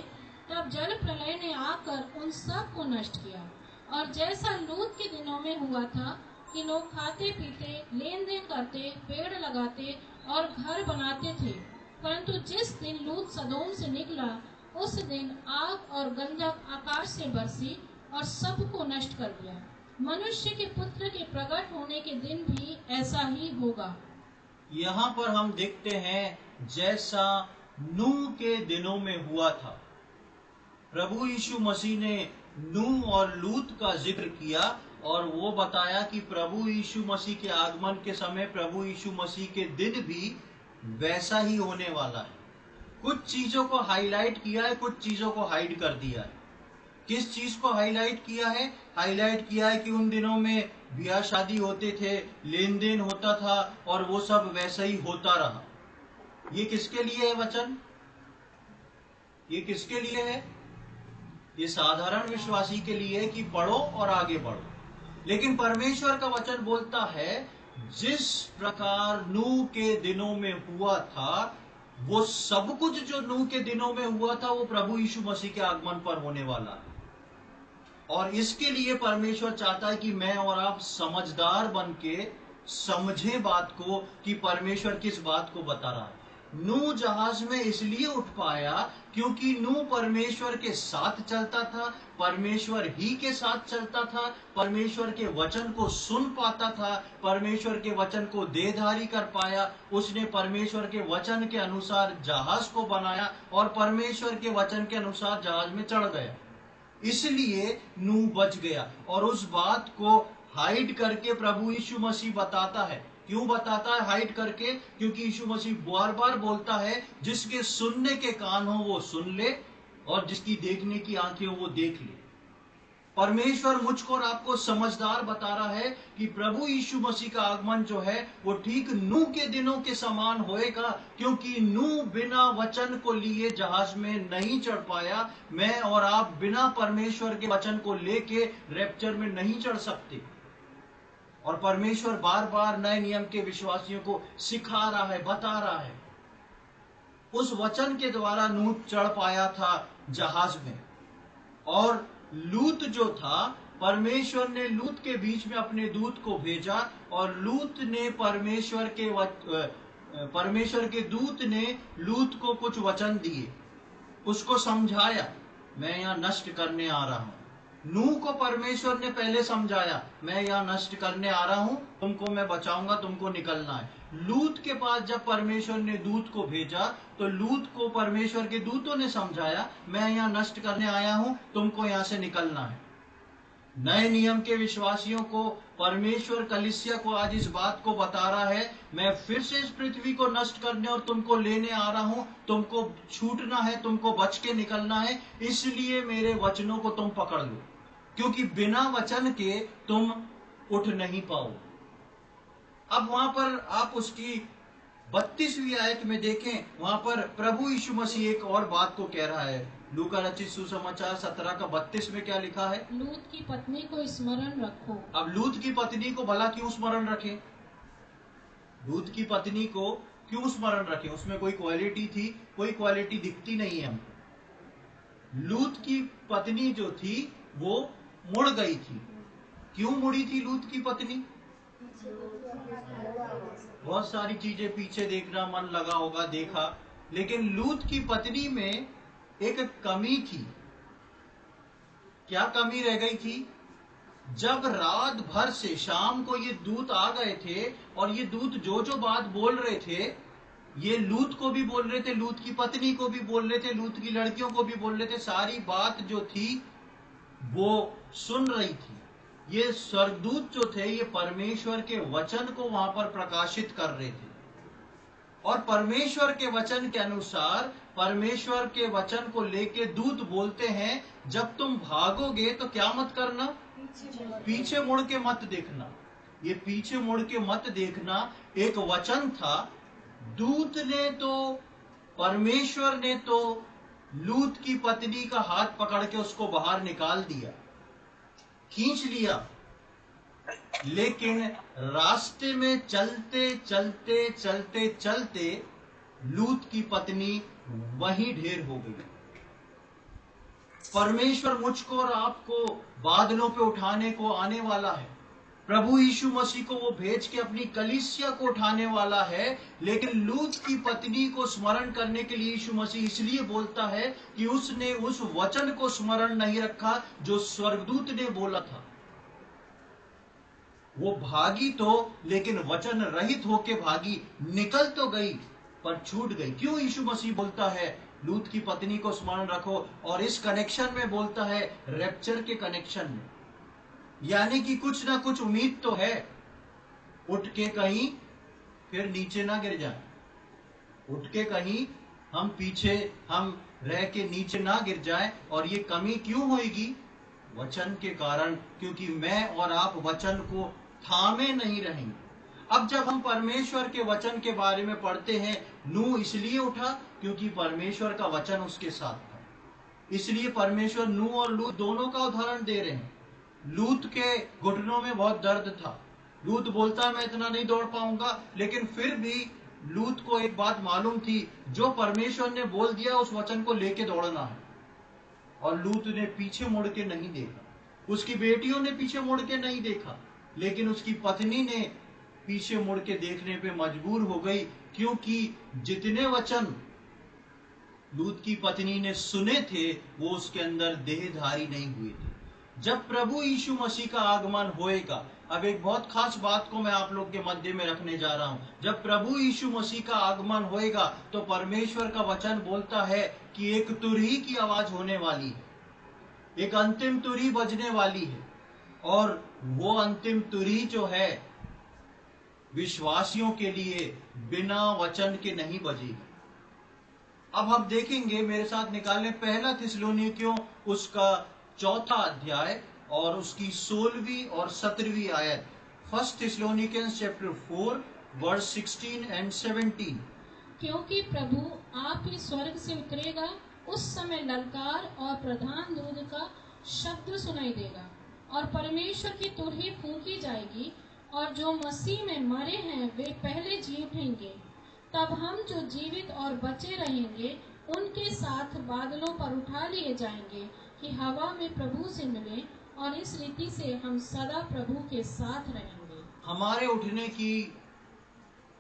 तब जल प्रलय ने आकर उन सब को नष्ट किया। और जैसा लूत के दिनों में हुआ था कि लोग खाते पीते, लेन देन करते, पेड़ लगाते और घर बनाते थे, परंतु जिस दिन लूत सदोम से निकला, उस दिन आग और गंधक आकाश से बरसी और सबको नष्ट कर दिया। मनुष्य के पुत्र के प्रकट होने के दिन भी ऐसा ही होगा। यहाँ पर हम देखते हैं जैसा नूह के दिनों में हुआ था। प्रभु यीशु मसीह ने नूह और लूत का जिक्र किया और वो बताया कि प्रभु यीशु मसीह के आगमन के समय प्रभु यीशु मसीह के दिन भी वैसा ही होने वाला है। कुछ चीजों को हाईलाइट किया है, कुछ चीजों को हाइड कर दिया है। किस चीज को हाईलाइट किया है? हाईलाइट किया है कि उन दिनों में ब्याह शादी होते थे, लेन देन होता था और वो सब वैसा ही होता रहा। ये किसके लिए है वचन? ये किसके लिए है? ये साधारण विश्वासी के लिए है कि पढ़ो और आगे बढ़ो। लेकिन परमेश्वर का वचन बोलता है जिस प्रकार नूह के दिनों में हुआ था, वो सब कुछ जो नूह के दिनों में हुआ था वो प्रभु यीशु मसीह के आगमन पर होने वाला है। और इसके लिए परमेश्वर चाहता है कि मैं और आप समझदार बन के समझे बात को कि परमेश्वर किस बात को बता रहा है। नूह जहाज में इसलिए उठ पाया क्योंकि नूह परमेश्वर के साथ चलता था, परमेश्वर ही के साथ चलता था, परमेश्वर के वचन को सुन पाता था, परमेश्वर के वचन को देहधारी कर पाया। उसने परमेश्वर के वचन के अनुसार जहाज को बनाया और परमेश्वर के वचन के अनुसार जहाज में चढ़ गया। इसलिए नूह बच गया। और उस बात को हाइड करके प्रभु यीशु मसीह बताता है। क्यों बताता है हाइड करके? क्योंकि यीशु मसीह बार बार बोलता है जिसके सुनने के कान हो वो सुन ले और जिसकी देखने की आंखें हो वो देख ले। परमेश्वर मुझको और आपको समझदार बता रहा है कि प्रभु यीशु मसीह का आगमन जो है वो ठीक नूह के दिनों के समान होएगा, क्योंकि नूह बिना वचन को लिए जहाज में नहीं चढ़ पाया। मैं और आप बिना परमेश्वर के वचन को लेके रैप्चर में नहीं चढ़ सकते। और परमेश्वर बार बार नए नियम के विश्वासियों को सिखा रहा है, बता रहा है। उस वचन के द्वारा नूह चढ़ पाया था जहाज में। और लूत जो था, परमेश्वर ने लूत के बीच में अपने दूत को भेजा और लूत ने परमेश्वर के दूत ने लूत को कुछ वचन दिए, उसको समझाया मैं यहाँ नष्ट करने आ रहा हूँ। नूह को परमेश्वर ने पहले समझाया मैं यहाँ नष्ट करने आ रहा हूँ, तुमको मैं बचाऊंगा, तुमको निकलना है। लूत के पास जब परमेश्वर ने दूत को भेजा तो लूत को परमेश्वर के दूतों ने समझाया मैं यहाँ नष्ट करने आया हूँ, तुमको यहाँ से निकलना है। नए नियम के विश्वासियों को परमेश्वर कलीसिया को आज इस बात को बता रहा है मैं फिर से इस पृथ्वी को नष्ट करने और तुमको लेने आ रहा हूं। तुमको छूटना है, तुमको बच के निकलना है, इसलिए मेरे वचनों को तुम पकड़ लो, क्योंकि बिना वचन के तुम उठ नहीं पाओ। अब वहां पर आप उसकी 32वीं आयत में देखें, वहां पर प्रभु यीशु मसीह एक और बात को कह रहा है। लूका रचित सुसमाचार 17:32 में क्या लिखा है? लूत की पत्नी को स्मरण रखो। अब लूत की पत्नी को भला क्यों स्मरण रखें? लूत की पत्नी को क्यों स्मरण रखें? उसमें कोई क्वालिटी थी? कोई क्वालिटी दिखती नहीं है हमको। लूत की पत्नी जो थी वो मुड़ गई थी। क्यों मुड़ी थी लूत की पत्नी? बहुत सारी चीजें पीछे देखना मन लगा होगा, देखा, लेकिन लूत की पत्नी में एक कमी थी। क्या कमी रह गई थी? जब रात भर से शाम को ये दूत आ गए थे और ये दूत जो जो बात बोल रहे थे, ये लूत को भी बोल रहे थे, लूत की पत्नी को भी बोल रहे थे, लूत की लड़कियों को भी बोल रहे थे, सारी बात जो थी वो सुन रही थी। ये स्वर्गदूत जो थे ये परमेश्वर के वचन को वहां पर प्रकाशित कर रहे थे। और परमेश्वर के वचन के अनुसार, परमेश्वर के वचन को लेके दूत बोलते हैं जब तुम भागोगे तो क्या मत करना? पीछे मुड़ के मत देखना। ये पीछे मुड़ के मत देखना एक वचन था। दूत ने तो, परमेश्वर ने तो लूत की पत्नी का हाथ पकड़ के उसको बाहर निकाल दिया, खींच लिया। लेकिन रास्ते में चलते चलते चलते चलते लूत की पत्नी वहीं ढेर हो गई। परमेश्वर मुझको और आपको बादलों पे उठाने को आने वाला है। प्रभु यीशु मसीह को वो भेज के अपनी कलीसिया को उठाने वाला है, लेकिन लूत की पत्नी को स्मरण करने के लिए यीशु मसीह इसलिए बोलता है कि उसने उस वचन को स्मरण नहीं रखा जो स्वर्गदूत ने बोला था। वो भागी तो, लेकिन वचन रहित होके भागी, निकल तो गई पर छूट गई। क्यों यीशु मसीह बोलता है लूत की पत्नी को स्मरण रखो, और इस कनेक्शन में बोलता है रैप्चर के कनेक्शन में, यानी कि कुछ ना कुछ उम्मीद तो है, उठ के कहीं फिर नीचे ना गिर जाए, उठ के कहीं हम पीछे हम रह के नीचे ना गिर जाए। और ये कमी क्यों होगी? वचन के कारण, क्योंकि मैं और आप वचन को थामे नहीं रहेंगे। अब जब हम परमेश्वर के वचन के बारे में पढ़ते हैं, नूह इसलिए उठा क्योंकि परमेश्वर का वचन उसके साथ था। इसलिए परमेश्वर नूह और लूत दोनों का उदाहरण दे रहे हैं। लूत के घुटनों में बहुत दर्द था। लूत बोलता मैं इतना नहीं दौड़ पाऊंगा, लेकिन फिर भी लूत को एक बात मालूम थी, जो परमेश्वर ने बोल दिया उस वचन को लेके दौड़ना है। और लूत ने पीछे मुड़ के नहीं देखा, उसकी बेटियों ने पीछे मुड़ के नहीं देखा, लेकिन उसकी पत्नी ने पीछे मुड़ के देखने पे मजबूर हो गई, क्योंकि जितने वचन लूत की पत्नी ने सुने थे वो उसके अंदर देहधारी नहीं हुए थे। जब प्रभु यीशु मसीह का आगमन होएगा, अब एक बहुत खास बात को मैं आप लोग के मध्य में रखने जा रहा हूं। जब प्रभु यीशु मसीह का आगमन होएगा तो परमेश्वर का वचन बोलता है कि एक तुरही की आवाज होने वाली है, एक अंतिम तुरही बजने वाली है, और वो अंतिम तुरही जो है विश्वासियों के लिए बिना वचन के नहीं बजेगी। अब हम देखेंगे, मेरे साथ निकालें पहला थिस्सलुनीकियों उसका 4 अध्याय और उसकी 16वीं और 17वीं आयत। First Thessalonians chapter 4 verse 16 and 17। क्योंकि प्रभु आप ही स्वर्ग से उतरेगा, उस समय ललकार और प्रधान दूत का शब्द सुनाई देगा, और परमेश्वर की तुरही फूंकी जाएगी, और जो मसीह में मरे हैं वे पहले जी उठेंगे। तब हम जो जीवित और बचे रहेंगे उनके साथ बादलों पर उठा लिए जाएंगे कि हवा में प्रभु से मिले, और इस रीति से हम सदा प्रभु के साथ रहेंगे। हमारे उठने की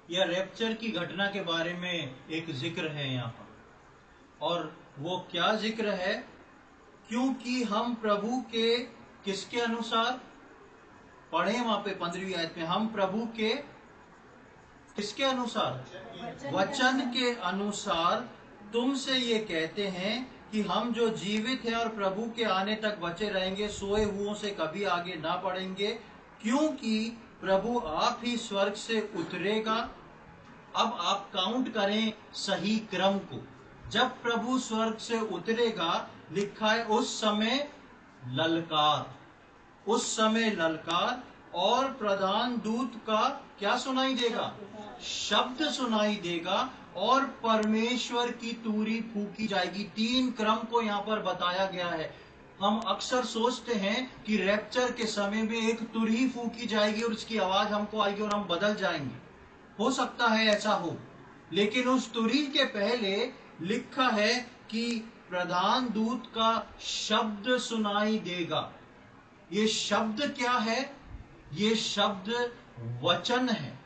या रैप्चर की घटना के बारे में एक जिक्र है यहाँ पर, और वो क्या जिक्र है? क्योंकि हम प्रभु के किसके अनुसार पढ़े वहां पे 15वीं आयत में, हम प्रभु के किसके अनुसार? वचन के अनुसार तुमसे ये कहते हैं कि हम जो जीवित हैं और प्रभु के आने तक बचे रहेंगे, सोए हुओं से कभी आगे ना बढ़ेंगे, क्योंकि प्रभु आप ही स्वर्ग से उतरेगा। अब आप काउंट करें सही क्रम को। जब प्रभु स्वर्ग से उतरेगा, लिखा है उस समय ललकार, उस समय ललकार, और प्रधान दूत का क्या सुनाई देगा? शब्द सुनाई देगा, और परमेश्वर की तुरही फूंकी जाएगी। 3 क्रम को यहाँ पर बताया गया है। हम अक्सर सोचते हैं कि रैप्चर के समय में एक तुरही फूंकी जाएगी और उसकी आवाज हमको आएगी और हम बदल जाएंगे। हो सकता है ऐसा हो, लेकिन उस तुरही के पहले लिखा है कि प्रधान दूत का शब्द सुनाई देगा। ये शब्द क्या है? ये शब्द वचन है।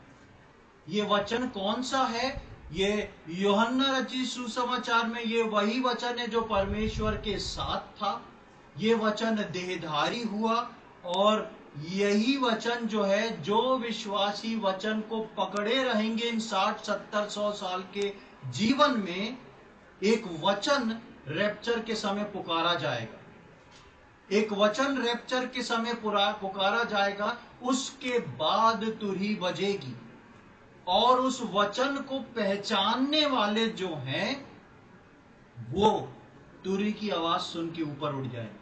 ये वचन कौन सा है? ये यूहन्ना रचित सुसमाचार में ये वही वचन है जो परमेश्वर के साथ था। ये वचन देहधारी हुआ, और यही वचन जो है, जो विश्वासी वचन को पकड़े रहेंगे इन 60, 70, 100 साल के जीवन में, एक वचन रैप्चर के समय पुकारा जाएगा। एक वचन रैप्चर के समय पुकारा जाएगा, उसके बाद तुरही बजेगी, और उस वचन को पहचानने वाले जो हैं वो तुरही की आवाज सुन के ऊपर उठ जाएंगे,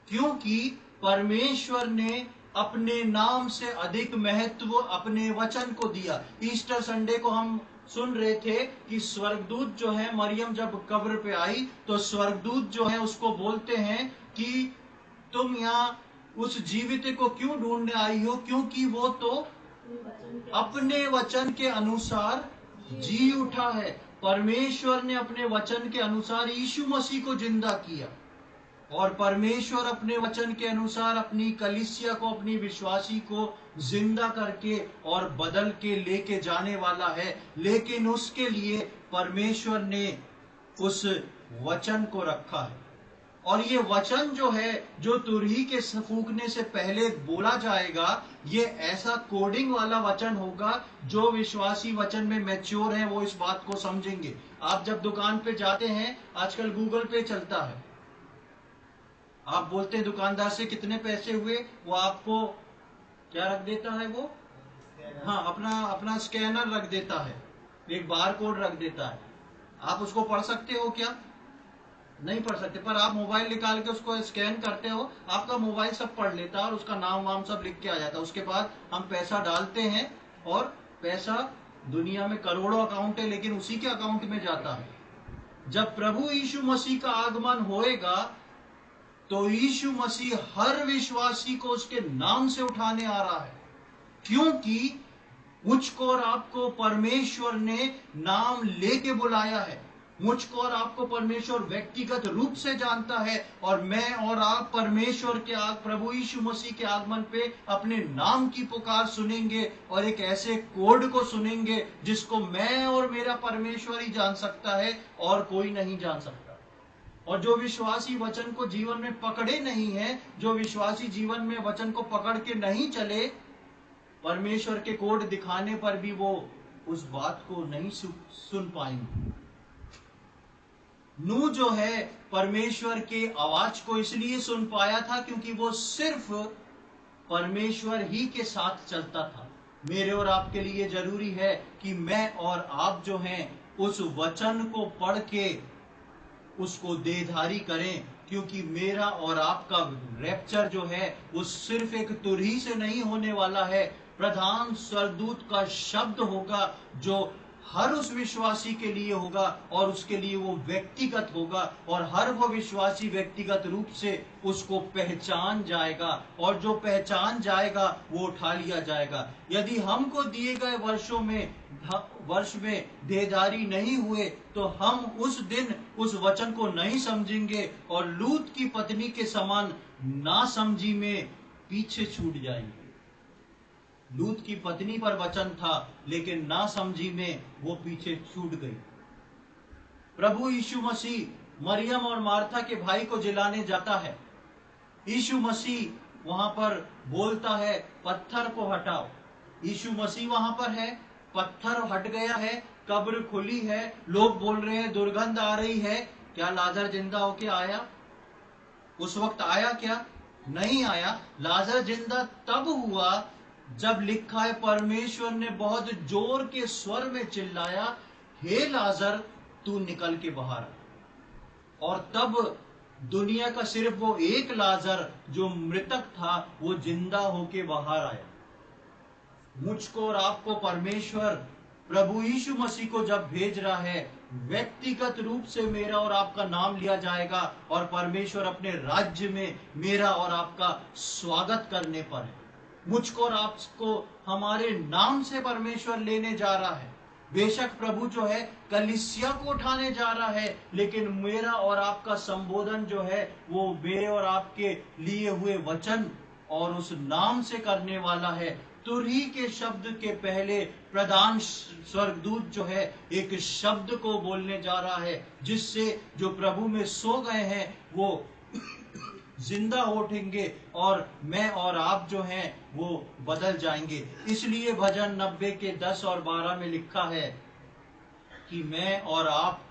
क्योंकि परमेश्वर ने अपने नाम से अधिक महत्व अपने वचन को दिया। ईस्टर संडे को हम सुन रहे थे कि स्वर्गदूत जो है, मरियम जब कब्र पे आई तो स्वर्गदूत जो है उसको बोलते हैं कि तुम यहाँ उस जीवित को क्यों ढूंढने आई हो? क्योंकि वो तो अपने वचन के अनुसार जी उठा है। परमेश्वर ने अपने वचन के अनुसार यीशु मसीह को जिंदा किया, और परमेश्वर अपने वचन के अनुसार अपनी कलीसिया को, अपनी विश्वासी को जिंदा करके और बदल के लेके जाने वाला है। लेकिन उसके लिए परमेश्वर ने उस वचन को रखा है, और ये वचन जो है, जो तुरही के फूंकने से पहले बोला जाएगा, ये ऐसा कोडिंग वाला वचन होगा। जो विश्वासी वचन में मैच्योर है वो इस बात को समझेंगे। आप जब दुकान पे जाते हैं, आजकल गूगल पे चलता है, आप बोलते हैं दुकानदार से कितने पैसे हुए, वो आपको क्या रख देता है? वो हाँ, अपना स्कैनर रख देता है, एक बार कोड रख देता है। आप उसको पढ़ सकते हो क्या? नहीं पढ़ सकते, पर आप मोबाइल निकाल के उसको स्कैन करते हो, आपका मोबाइल सब पढ़ लेता है और उसका नाम वाम सब लिख के आ जाता है। उसके बाद हम पैसा डालते हैं और पैसा, दुनिया में करोड़ों अकाउंट है, लेकिन उसी के अकाउंट में जाता है। जब प्रभु यीशु मसीह का आगमन होएगा तो यीशु मसीह हर विश्वासी को उसके नाम से उठाने आ रहा है, क्योंकि मुझको और आपको परमेश्वर ने नाम लेके बुलाया है। मुझको और आपको परमेश्वर व्यक्तिगत रूप से जानता है, और मैं और आप परमेश्वर के प्रभु यीशु मसीह के आगमन पे अपने नाम की पुकार सुनेंगे, और एक ऐसे कोड को सुनेंगे जिसको मैं और मेरा परमेश्वर ही जान सकता है और कोई नहीं जान सकता। और जो विश्वासी वचन को जीवन में पकड़े नहीं है, जो विश्वासी जीवन में वचन को पकड़ के नहीं चले, परमेश्वर के कोड दिखाने पर भी वो उस बात को नहीं सुन पाएंगे। नूह जो है, परमेश्वर के आवाज को इसलिए सुन पाया था क्योंकि वो सिर्फ परमेश्वर ही के साथ चलता था। मेरे और आपके लिए जरूरी है कि मैं और आप जो हैं उस वचन को पढ़ के उसको देहधारी करें, क्योंकि मेरा और आपका रैप्चर जो है वो सिर्फ एक तुरही से नहीं होने वाला है। प्रधान स्वर्गदूत का शब्द होगा जो हर उस विश्वासी के लिए होगा, और उसके लिए वो व्यक्तिगत होगा, और हर वो विश्वासी व्यक्तिगत रूप से उसको पहचान जाएगा, और जो पहचान जाएगा वो उठा लिया जाएगा। यदि हमको दिए गए वर्ष में देहधारी नहीं हुए तो हम उस दिन उस वचन को नहीं समझेंगे, और लूत की पत्नी के समान नासमझी में पीछे छूट जाएंगे। लूत की पत्नी पर वचन था, लेकिन नासमझी में वो पीछे छूट गई। प्रभु यीशु मसीह मरियम और मार्था के भाई को जिलाने जाता है। यीशु मसीह वहां पर बोलता है, पत्थर को हटाओ। यीशु मसीह वहां पर है, पत्थर हट गया है, कब्र खुली है, लोग बोल रहे हैं दुर्गंध आ रही है। क्या लाजर जिंदा होके आया? उस वक्त आया क्या? नहीं आया। लाजर जिंदा तब हुआ जब लिखा है, परमेश्वर ने बहुत जोर के स्वर में चिल्लाया, हे लाजर तू निकल के बाहर आ। और तब दुनिया का सिर्फ वो एक लाजर जो मृतक था वो जिंदा होके बाहर आया। मुझको और आपको परमेश्वर प्रभु यीशु मसीह को जब भेज रहा है, व्यक्तिगत रूप से मेरा और आपका नाम लिया जाएगा, और परमेश्वर अपने राज्य में मेरा और आपका स्वागत करने पर है। मुझको और आपको हमारे नाम से परमेश्वर लेने जा रहा है। बेशक प्रभु जो है कलीसिया को उठाने जा रहा है, लेकिन मेरा और आपका संबोधन जो है वो मेरे और आपके लिए हुए वचन और उस नाम से करने वाला है। तुरही के शब्द के पहले प्रधान स्वर्गदूत जो है एक शब्द को बोलने जा रहा है, जिससे जो प्रभु में सो गए हैं वो जिंदा उठेंगे, और मैं और आप जो हैं वो बदल जाएंगे। इसलिए भजन 90 के 10 और 12 में लिखा है कि मैं और आप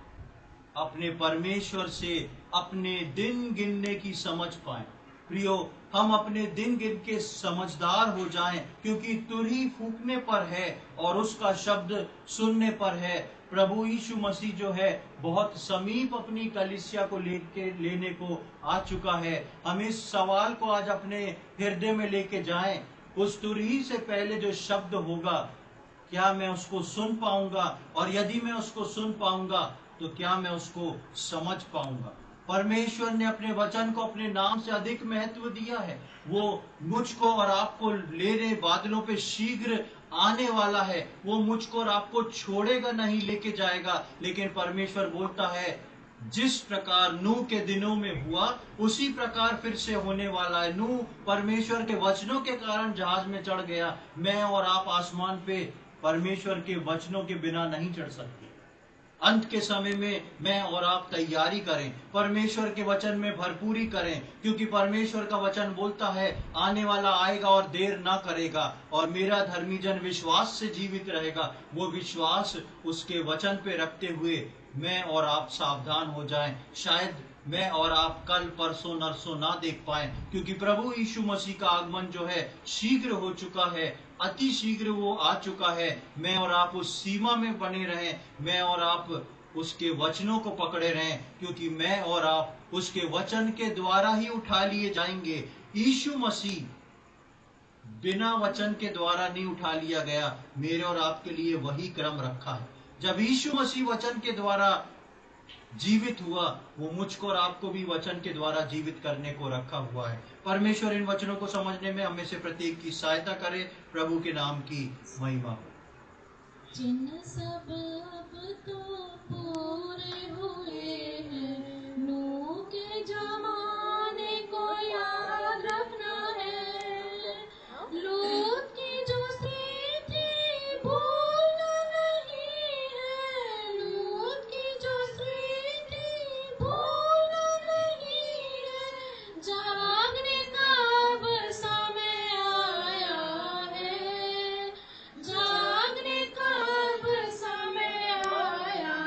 अपने परमेश्वर से अपने दिन गिनने की समझ पाएं। प्रियो, हम अपने दिन गिन के समझदार हो जाएं, क्योंकि तुरही फूकने पर है और उसका शब्द सुनने पर है। प्रभु यीशु मसीह जो है बहुत समीप अपनी कलीसिया को लेने को आ चुका है। हम इस सवाल को आज अपने हृदय में लेके जाएं, उस तुरही से पहले जो शब्द होगा, क्या मैं उसको सुन पाऊंगा? और यदि मैं उसको सुन पाऊंगा तो क्या मैं उसको समझ पाऊंगा? परमेश्वर ने अपने वचन को अपने नाम से अधिक महत्व दिया है। वो मुझको और आपको लेने बादलों पे शीघ्र आने वाला है। वो मुझको और आपको छोड़ेगा नहीं, लेके जाएगा। लेकिन परमेश्वर बोलता है जिस प्रकार नूह के दिनों में हुआ उसी प्रकार फिर से होने वाला है। नूह परमेश्वर के वचनों के कारण जहाज में चढ़ गया। मैं और आप आसमान पे परमेश्वर के वचनों के बिना नहीं चढ़ सकते। अंत के समय में मैं और आप तैयारी करें, परमेश्वर के वचन में भरपूरी करें, क्योंकि परमेश्वर का वचन बोलता है आने वाला आएगा और देर ना करेगा, और मेरा धर्मी जन विश्वास से जीवित रहेगा। वो विश्वास उसके वचन पे रखते हुए मैं और आप सावधान हो जाएं। शायद मैं और आप कल परसों नरसों ना देख पाए, क्योंकि प्रभु यीशु मसीह का आगमन जो है शीघ्र हो चुका है, अति शीघ्र वो आ चुका है। मैं और आप उस सीमा में बने रहें, मैं और आप उसके वचनों को पकड़े रहें, क्योंकि मैं और आप उसके वचन के द्वारा ही उठा लिए जाएंगे। यीशु मसीह बिना वचन के द्वारा नहीं उठा लिया गया। मेरे और आपके लिए वही क्रम रखा है। जब यीशु मसीह वचन के द्वारा जीवित हुआ, वो मुझको और आपको भी वचन के द्वारा जीवित करने को रखा हुआ है। परमेश्वर इन वचनों को समझने में हमें से प्रत्येक की सहायता करे। प्रभु के नाम की महिमा हो। जिन सब अब तो पूरे हुए हैं, नूह के जमाने को याद रखना है। लूत की जो स्त्री थी भूलना नहीं है, लूत की जो स्त्री थी भूलना नहीं है। जागने का अब समय आया है, जागने का अब समय आया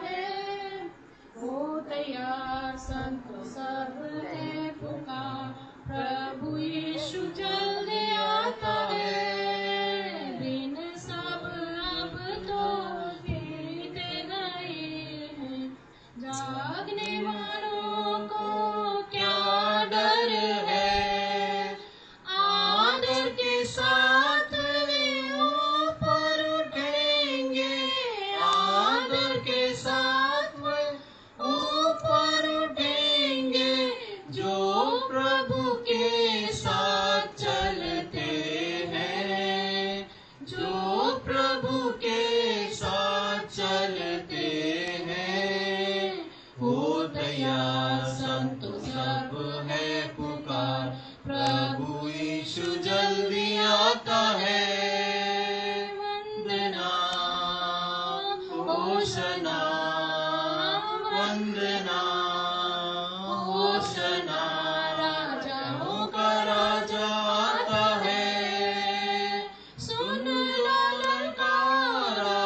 है। हो तैयार संत सब है पुकार, प्रभु यीशु जल्दी आता है। दिन सब अब तो बीते गए हैं, जागने वालों को क्या डर है। आदर के साथ वे ऊपर उठेंगे, आदर के साथ वे ऊपर उठेंगे, जो प्रभु के साथ चलते हैं, जो प्रभु के साथ चलते हैं। हो तैयार संतो सब है पुकार, प्रभु यीशु जल्दी आता है। वंदना होशना, वंदना होशना, राजाओं का राजा आता है। सुन लो ललकारा,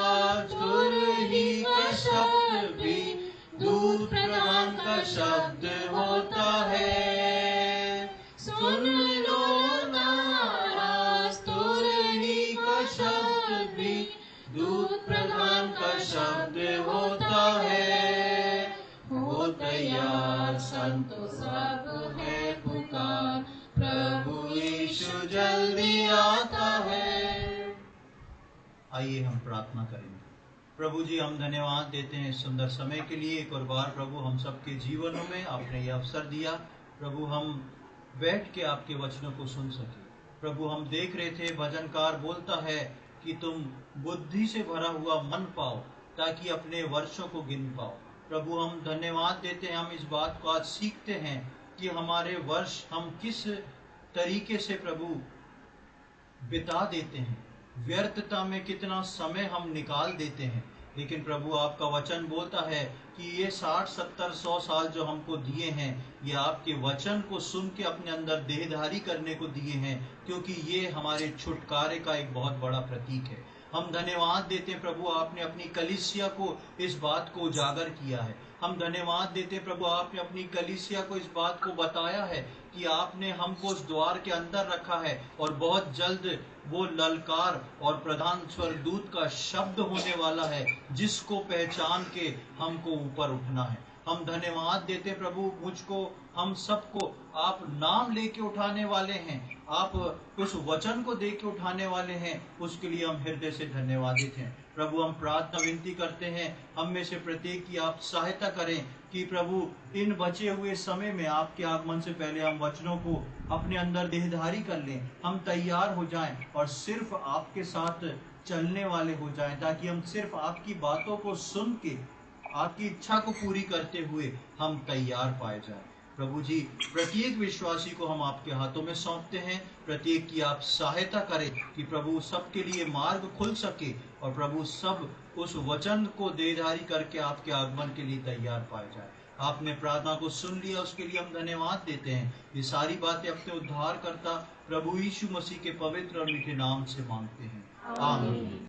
तुरही का शब्द भी दूत प्रधान का शब्द होता है। सुन लो नारा, तुरही का शब्द भी दूत प्रधान का शब्द होता है। हो तैयार संतो सब है पुकार, प्रभु यीशु जल्दी आता है। आइए हम प्रार्थना करेंगे। प्रभु जी, हम धन्यवाद देते हैं इस सुंदर समय के लिए। एक और बार प्रभु हम सबके जीवनों में आपने ये अवसर दिया, प्रभु हम बैठ के आपके वचनों को सुन सके। प्रभु हम देख रहे थे भजनकार बोलता है कि तुम बुद्धि से भरा हुआ मन पाओ, ताकि अपने वर्षों को गिन पाओ। प्रभु हम धन्यवाद देते हैं, हम इस बात को आज सीखते हैं कि हमारे वर्ष हम किस तरीके से प्रभु बिता देते हैं, व्यर्थता में कितना समय हम निकाल देते हैं। लेकिन प्रभु आपका वचन बोलता है कि ये 60, 70, 100 साल जो हमको दिए हैं, ये आपके वचन को सुन के अपने अंदर देहधारी करने को दिए हैं, क्योंकि ये हमारे छुटकारे का एक बहुत बड़ा प्रतीक है। हम धन्यवाद देते हैं प्रभु, आपने अपनी कलीसिया को इस बात को उजागर किया है। हम धन्यवाद देते हैं प्रभु, आपने अपनी कलीसिया को इस बात को बताया है कि आपने हमको उस द्वार के अंदर रखा है, और बहुत जल्द वो ललकार और प्रधान स्वर्गदूत का शब्द होने वाला है, जिसको पहचान के हमको ऊपर उठना है। हम धन्यवाद देते प्रभु, मुझको हम सबको आप नाम लेके उठाने वाले हैं, आप उस वचन को दे के उठाने वाले हैं, उसके लिए हम हृदय से धन्यवादित हैं। प्रभु हम प्रार्थना विनती करते हैं, हम में से प्रत्येक की आप सहायता करें कि प्रभु इन बचे हुए समय में आपके आगमन से पहले हम वचनों को अपने अंदर देहधारी कर लें, हम तैयार हो जाएं और सिर्फ आपके साथ चलने वाले हो जाएं, ताकि हम सिर्फ आपकी बातों को सुन के आपकी इच्छा को पूरी करते हुए हम तैयार पाए जाएं। प्रभु जी प्रत्येक विश्वासी को हम आपके हाथों में सौंपते हैं, प्रत्येक की आप सहायता करें कि प्रभु सबके लिए मार्ग खुल सके और प्रभु सब उस वचन को देहधारी करके आपके आगमन के लिए तैयार पाए जाए। आपने प्रार्थना को सुन लिया, उसके लिए हम धन्यवाद देते हैं। ये सारी बातें अपने उद्धार करता प्रभु यीशु मसीह के पवित्र और मीठे नाम से मांगते हैं, आमीन।